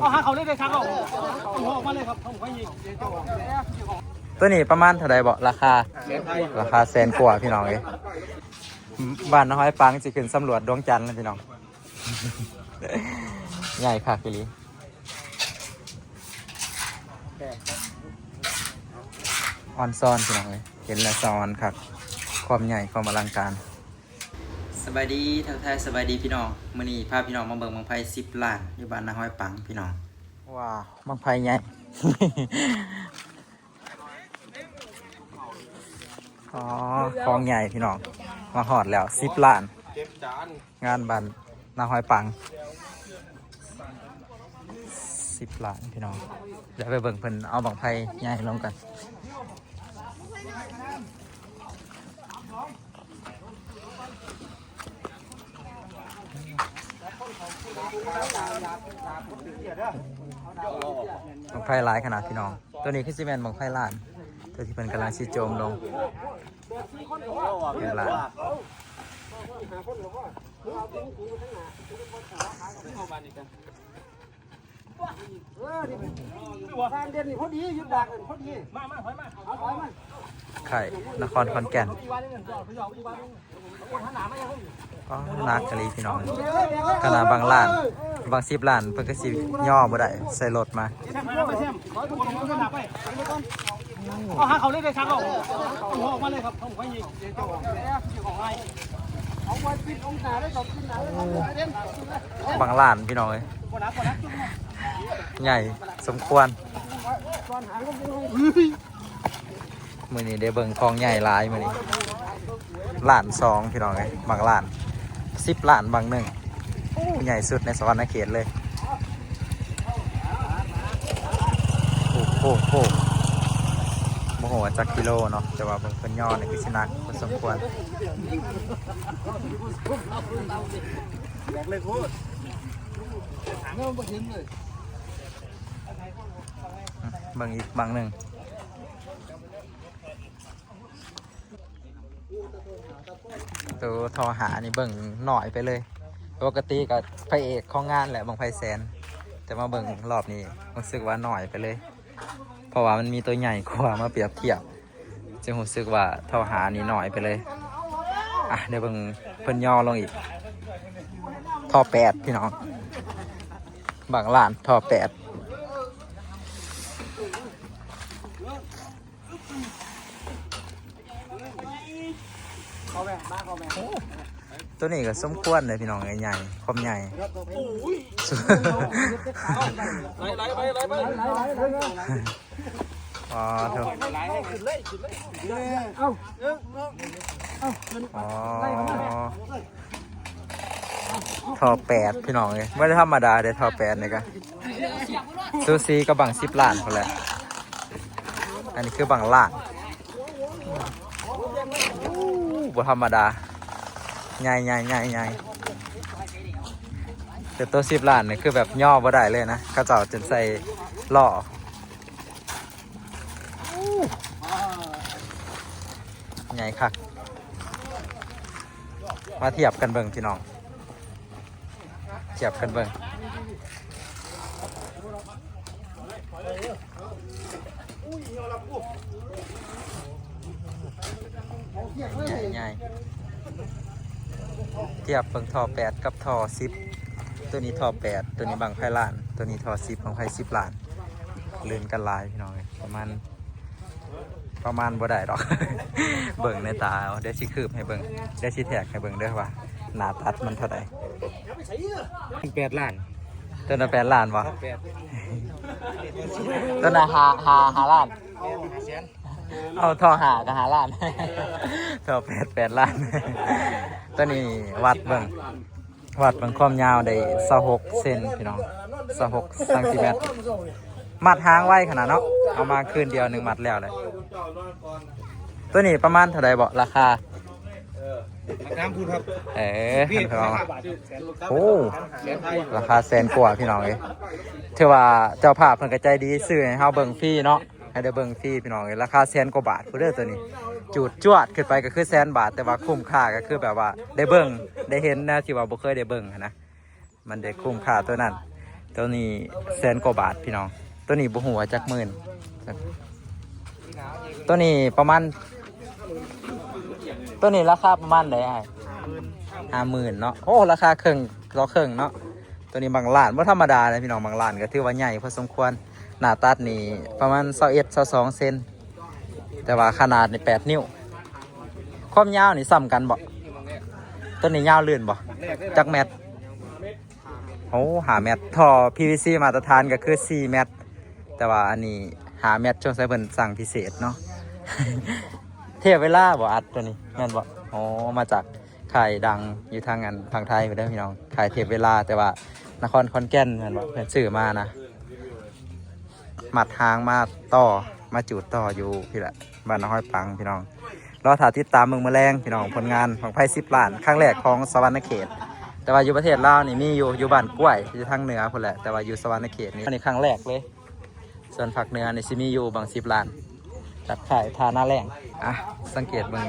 เอาหาเขาเลยครับเอาออกมาเลยครับผมไปยิงตัวนี้ประมาณเท่าไรบอกราคาแสนกว่าพี่น้องเอ้ยบ้านน้อยปังจะขึ้นสำรวจดวงจันทร์นะพี่น้อง ใหญ่ค่ะพี่ลีออนซอนพี่น้องเลยเห็นแล้วซอนครับความใหญ่ความอลังการสบายดีทักทายสบายดีพี่น้องมื้อนี้พาพี่น้องมาเบิ่งบังไฟ10 ล้านอยู่บ้านน้อยปังพี่น้องว้าวบังไฟใหญ่ อ๋อคลองใหญ่พี่น้องมาหอดแล้ว10 ล้านงานบันนาหอยปัง10 ล้านพี่น้องเดี๋ยวไปเบิ่งเพิ่นเอาบังไฟใหญ่ลงกันบังไฟหลายขนาดพี่น้องตัวนี้คือซีเมนต์บังไฟล้านตัวที่เพิ่นกำลังสิโจมลงเป็นล้านไข่นครขอนแก่นก็นักกะลีพี่น้องขนาดบางล้านบาง10 ล้านเพิ่นก็สิย่อบ่ได้ใส่รถมาเอาหาเขาเลยครับเอาออกมาเลยครับผมไปยิงบางล้านพี่น้องเอ้ยใหญ่สมควรมื้อนี้ได้เบิ่งคลองใหญ่หลายมื้อนี้ล้าน2พี่น้องเอ้ยบางล้าน10 ล้านบางหนึ่งใหญ่สุดในสวรรณเขตเลยโอ้โหโมโหจักกิโลเนาะแต่ว่าเพิ่นย่อในคือชนักพอสมควรอยากเลยพูดเริ่มมาเห็นเลยบางอีกบางหนึ่งตัวทอหานี่เบิ่งหน่อยไปเลยปกติกับพระเอกของงานแหละบางไพแสนแต่มาเบิ่งรอบนี้รู้สึกว่าหน่อยไปเลยเพราะว่ามันมีตัวใหญ่กว่ามาเปรียบเทียบจึงรู้สึกว่าทอหานี่หน่อยไปเลยอ่ะเดี๋ยวเบิ่งเพิ่นย่อลงอีกทอ8พี่น้องบางล้านทอ8ตัวนี้ก็สมควรเลยพี่น้องใหญ่ความใหญ่อ๋อเถอะทอ8พี่น้องเลยไม่ได้ธรรมดาได้ทอ8เลยกันซูซีก็บัง10 ล้านคนแหละอันนี้คือบังล้านบ่ธรรมดาใหญ่แต่ตัว10 ล้านนี่คือแบบย่อบ่ได้เลยนะกระเจ้าจนใส่ล่อใหญ่คักมาเทียบกันเบิ่งพี่น้องเทียบกันเบิ่งใหญ่เทียบเบิ่งทอ8กับทอ10ตัวนี้ทอ8ตัวนี้บางไพล้านตัวนี้ทอ10บางไพ10 ล้านเลื่อนกันลายพี่น้องประมาณบ่ได้ดอก เบิ่งในตาเดี๋ยวสิคืบให้เบิ่งเดี๋ยวสิแท็กให้เบิ่งเด้อว่าหน้าตัดมันเท่าใด8 ล้านตัวนั้น8 ล้านวะตัวนั้น5 ล้านเอาทอหากับ5 ล้าน ทอ8 ล้าน ตัวนี้วัดเบิ่งความยาวได้26 เซนพี่น้อง26 เซนติเมตรมัดหางไว้ขนาดเนาะเอามาคืนเดียว1 มัดแล้วเลยตัวนี้ประมาณเท่าไหร่บ่ราคาน้ำพูดครับพี่โอ้ราคา100,000 กว่าพี่น้องเอ้ยถือว่าเจ้าภาพเพิ่นก็ใจดีซื้อให้เฮาเบิ่งฟรีเนาะให้ได้เบิ่งฟรีพี่น้องเอ้ยราคา100,000 กว่าบาทพุ่นเด้อตัวนี้จูดจวดขึ้นไปก็คือ100,000 บาทแต่ว่าคุ้มค่าก็คือแบบว่าได้เบิ่งได้เห็นนะที่ว่าบ่เคยได้เบิ่งนะมันได้คุ้มค่าตัวนั้น ตัวนี้แสนกว่าบาทพี่น้องตัวนี้บ่หัวาจักหมื่นตัวนี้ประมาณตัวนี้ราคาประมาณไหน50,000เนาะโอ้ราคาครึ่งต่อครึ่งเนาะตัวนี้บางล้านว่าธรรมดาเลยพี่น้องบางล้านก็ถือว่าใหญ่พอสมควรหน้าตัดนี่ประมาณ21-22 เซนแต่ว่าขนาดนี่8 นิ้วความยาวนี่ซ้ำกันบ่ตัวนี้ยาวลื่นบ่จักแมตรโอ้5 เมตรท่อ PVC มาตรฐานก็คือ4 เมตรแต่ว่าอันนี้5 เมตรช่วงใช้เพิ่นสั่งพิเศษเนาะ เทียบเวลาบ่อัดตัวนี้แม่นบ่อ๋อมาจากค่ายดังอยู่ทางทางไทยไปเด้อพี่น้องค่ายเทียบเวลาแต่ว่านครขอนแก่นแม่นบ่เพิ่นซื้อมานะมัดหางมาต่อมาจูดต่ออยู่พี่แหละบ้านน้อยปังพี่น้องรอถ่ายติดตามเมืองแมลงพี่น้องผลงานของไพ่10 ล้านครั้งแรกของสวรรณเขตแต่ว่าอยู่ประเทศลาวนี่มีอยู่บ้านกล้วยอยู่ทางเหนือพุ่นแหละแต่ว่าอยู่สวรรณเขตนี่อันนี้ครั้งแรกเลยส่วนภาคเหนือนี่สิมีอยู่บาง10 ล้านจัดขายทาหน้าแรงอ่ะสังเกตเบิ่ง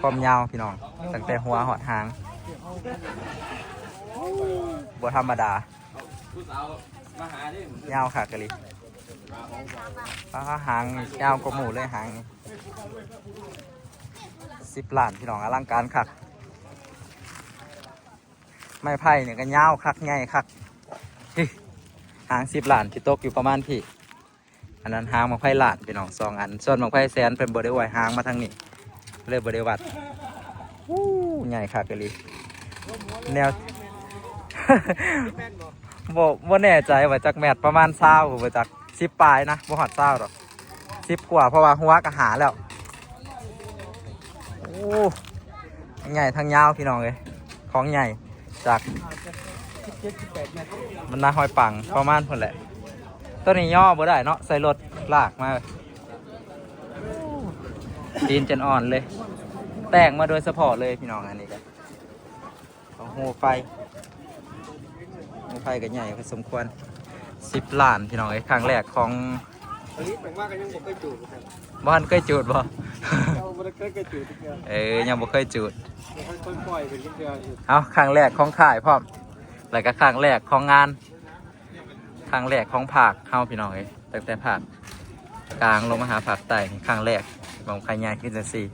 ความยาวพี่น้องตั้งแต่หัวหอดหางบ่ธรรมดายาวค่ะกะลิหางยาวกว่าหมูเลยหางนี่10 ล้านพี่น้องอลังการคักไม้ไผ่เนี่ยก็ยาวคักใหญ่คักหาง10 ล้านที่ตกอยู่ประมาณพี่อันนั้นหางบางไผ่ล้านพี่น้อง2 อันส่วนบางไผ่แสนเป็นบริวารหางมาทางนี้เลยบริวัดใหญ่คักเลยแนว บ่แน่ใจว่าจักแมตรประมาณ20บ่จัก10 ปลายนะบ่ฮอด20หรอก10 กว่าเพราะว่าหัวก็หาแล้วโอ้ใหญ่ทางยาวพี่น้องเลยของใหญ่จากมันน่าห้อยปังประมาณพุ่นแหละตัวนี้ย่อบ่ได้เนาะใส่รถลากมาตีนจนอ่อนเลยแต่งมาโดยเฉพาะเลยพี่น้องอันนี้ก็ของหูไฟก็ใหญ่พอสมควร10 ล้านพี่น้องไอ้ครั้งแรกของบ้านเคยจูดบ่ยังบ่เคยจูดเอาครั้งแรกของข่ายพร้อมแล้วก็ครั้งแรกของงานครั้งแรกของภาคเข้าพี่น้องเอ้ยตั้งแต่ภาคกลางลงมาหาภาคใต้ครั้งแรกบางใครใหญ่ขึ้นจังซี่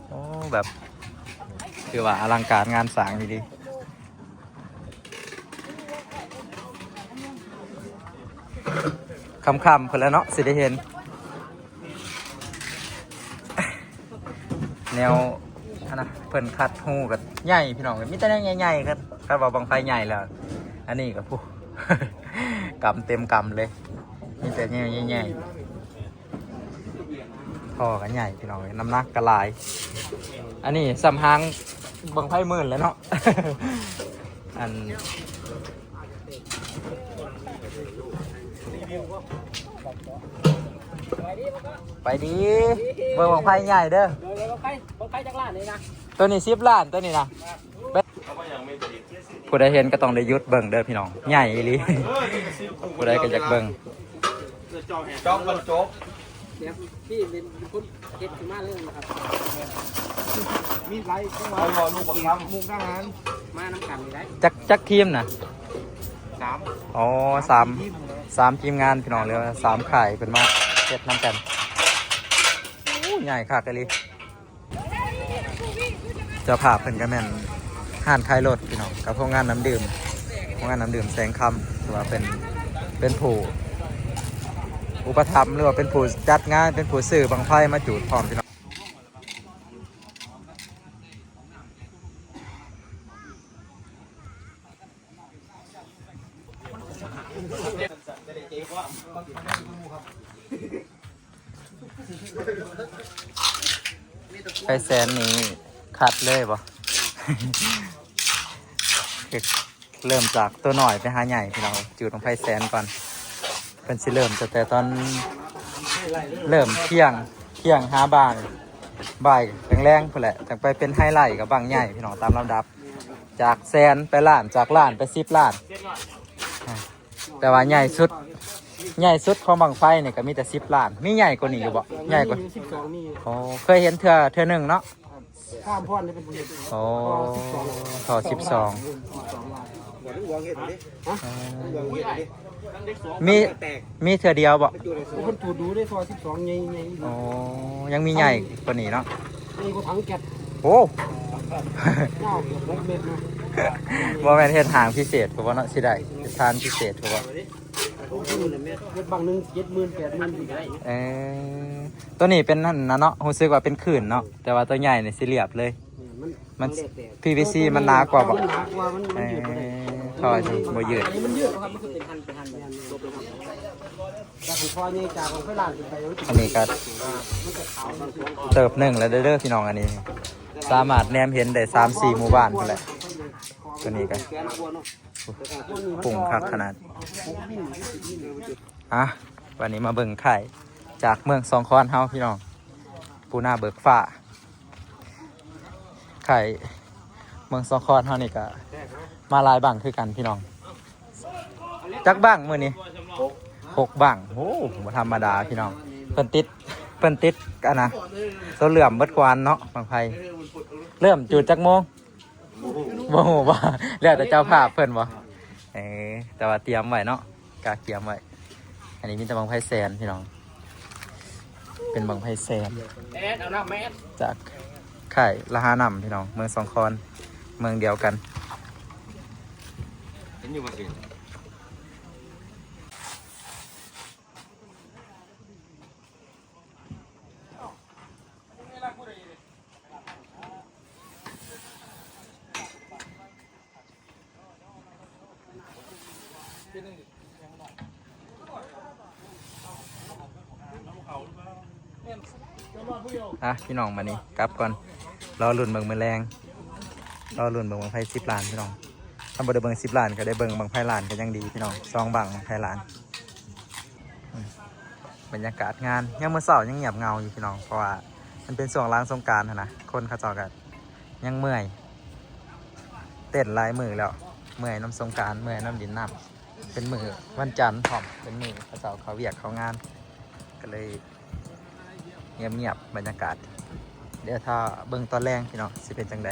โอ้แบบคือว่าอลังการงานสร้างดีคำเพิ่นแล้วเนาะสิได้เห็นแนวนะเพิ่นคัดหูกับใหญ่พี่น้องมีแต่แนวใหญ่ๆครับคัดว่าบางไฟใหญ่แล้วอันนี้กับผู้ กำเต็มกำเลยมีแต่แนวใหญ่ๆท่อกันใหญ่พี่น้องน้ำหนักกระลายอันนี้สำหางบางไฟหมื่นแล้วเนาะ อันไปดีเบอร์ของไพ่ใหญ่เด้อไพ่จักรล้านนี่นะตัวนี้10 ล้านตัวนี้นะผู้ใดเห็นก็ต้องได้ยุดเบิ่งเด้อพี่น้องใหญ่อีหลีผู้ใดก็อยากเบิ่งจองบรรจบเนี่ยพี่เป็นคนเก็บขึ้นมาเลยนะครับมีไรเข้ามาเอาลูกบังคับมุกทหารมาน้ำกันได้จักทีมนะ3อ๋อ3ทีมงานพี่น้องเลย3ข่ายเป็นมาเก็บน้ำกันใหญ่คักเลยเจ้าภาพเพิ่นก็แม่นห้านขายรถพี่น้องกับโรงงานน้ำดื่มแสงคำถือว่าเป็นผู้อุปถัมภ์หรือว่าเป็นผู้จัดงานเป็นผู้ซื้อบังไฟมาจูดพร้อมพี่น้องไฟแสนนี้คัดเลยบ่ เริ่มจากตัวหน่อยไปหาใหญ่พี่น้องจูดของไฟแสนก่อนเป็นสิเริ่มแต่ตอนเริ่มเที่ยงหาบ่ายแรงๆพุ่นแหละจากไปเป็นไฮไลท์กับบางใหญ่พี่น้องตามลำดับจากแสนไปล้านจากล้านไป10 ล้านแต่ว่าใหญ่สุดของบางไฟเนี่ยก็มีแต่10 ล้านมีใหญ่กว่านี้อยู่บ่ใหญ่กว่าโอ้เคยเห็นเทื่อหนึ่งเนาะข้ามพอนนี่เป็นโอ้ท่อ12 หัวต้องวางเห็ดดิฮะวางเห็ดดิ มีเธอเดียวบ่ คนตูดูได้ซอย12ใหญ่ อ๋อยังมีใหญ่กว่านี้เนาะ นี่ก็ถังแก๊ส โอ้ เงา6 เมตรนะ บ่แม่นเฮ็ดหางพิเศษเพราะว่าเนาะสิได้ทานพิเศษเพราะว่า เฮ็ดบางนึง70,000 80,000สิได้ ตัวนี้เป็นนั่นนะเนาะรู้สึกว่าเป็นขื่นเนาะแต่ว่าตัวใหญ่นี่สิเรียบเลย มัน PVC มันหนากว่าบ่ มันหนากว่ามันยืดบ่ได้ ทอสิบ่ยืด อันนี้มันยืดครับมันคือเป็นพันจบเลยครับแต่ของพอใหญ่จากของไฟลานขึ้นไปมัน อันนี้ก็ มันจะขาวมัน เติบหนึ่งแล้วเด้อพี่น้องอันนี้ สามารถแนมเห็นได้3-4หมู่บ้านพุ่นแหละตัวนี้ก็ปรุงคักขนาดอ่ะวันนี้มาเบิ่งไข่จากเมืองสองคอนเฮาพี่น้องปูนาเบิกฟ้าไข่เมืองสองคอนเฮานี่ก็มาหลายบังคือกันพี่น้องจักบังมื้อนี้6บังโอ้บ่ธรรมดาพี่น้องเพิ่นติดกันนะตัวเหลื่อมเบิดกวานเนาะบางไผเริ่มจุดจักโมงบ่ฮู้ว่าแล้วแต่เจ้าภาพเพิ่นบ่แต่ว่าเตรียมไว้เนาะกะเตรียมไว้อันนี้มีแต่บังไผแสนพี่น้องเป็นบังไผแสนเอาน้ำแม่จากค่ายละหานำพี่น้องเมืองสองคอนเมืองเดียวกันพี่น้องมานี่กลับก่อนรอลุ่นเบิ่งมือแรงรอลุ่นเบิ่งบังไพ่10 ล้านพี่น้องถ้าบ่ได้เบิ่ง10 ล้านก็ได้เบิ่งบังไพ่ล้านก็ยังดีพี่น้อง2บังไพ่ล้านบรรยากาศงานยังมื้อเช้ายังเงียบเงาอยู่พี่น้องเพราะว่ามันเป็นช่วงล้างสงกรานต์นะคนเขาเจ้าก็ยังเมื่อยเต้นหลายมื้อแล้วเมื่อยน้ำสงกรานต์เมื่อยน้ำดินน้ำเป็นมื้อวันจันทร์พร้อมเป็นมื้อเขาเจ้าเขาเวียกเขางานก็เลยเงียบๆบรรยากาศเดี๋ยวถ้าเบิ่งตอนแรงพี่น้องสิเป็นจังใด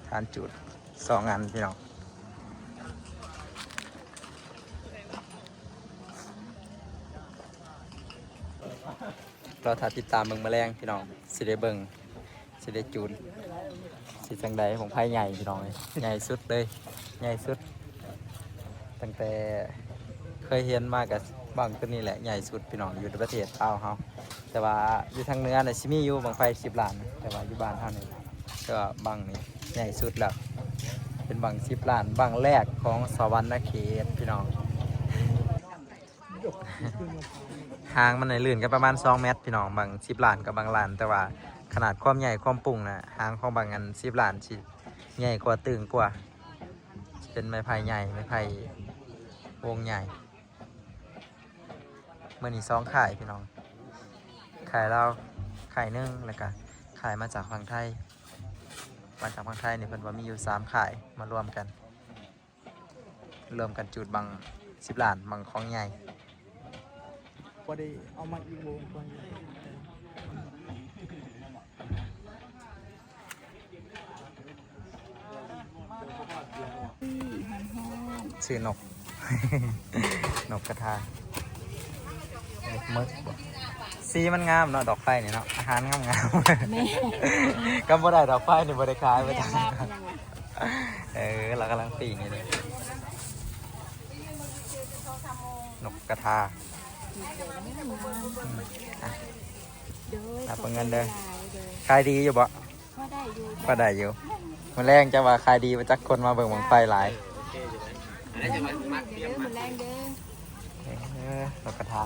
ทานจุด2 อันพี่น้องเราถ้าติดตามเบิ่งแมลงพี่น้องสิได้เบิ่งสิได้จูนสิจังใดของไผ่ใหญ่พี่น้องใหญ่สุดเลยใหญ่สุดตั้งแต่เคยเห็นมากับบังตัวนี้แหละใหญ่สุดพี่น้องอยู่ในประเทศลาวเฮาแต่ว่าอยู่ทางเหนือเนี่ยสิมีอยู่บังไฟ10 ล้านแต่ว่าอยู่บ้านเฮานี่ก็บังนี่ใหญ่สุดแล้วเป็นบัง10 ล้านบังแรกของสวรรณเขตพี่น้องหางมันในลื่นกันประมาณ2 เมตรพี่น้องบัง10 ล้านกับบางล้านแต่ว่าขนาดความใหญ่ความปุ่งนะหางของบางอัน10 ล้านสิใหญ่กว่าตึงกว่าเป็นไม้ไผ่ใหญ่ไม้ไผ่วงใหญ่เมื่อนี้2 ข่ายพี่น้องข่ายเราข่ายนึงแล้วก็ข่ายมาจากฝั่งไทยนี่เพิ่นว่ามีอยู่3 ข่ายมารวมกันจุดบาง10 ล้านบางของใหญ่พอได้เอามาอีกวงก่อน ชื่อนก นกกระทามึกสีมันงามเนาะดอกไฟนี่เนาะอาหารงามก็บ่ได้ดอกไฟนี่บ่ได้ขายไปทางเรากำลังปีนี่เลยนกกระทานับเงินเด้อขายดีอยู่บ่ก็ได้อยู่มันแรงจะว่าขายดีมาจากคนมาเบิ่งบังไฟหลายนกกระทา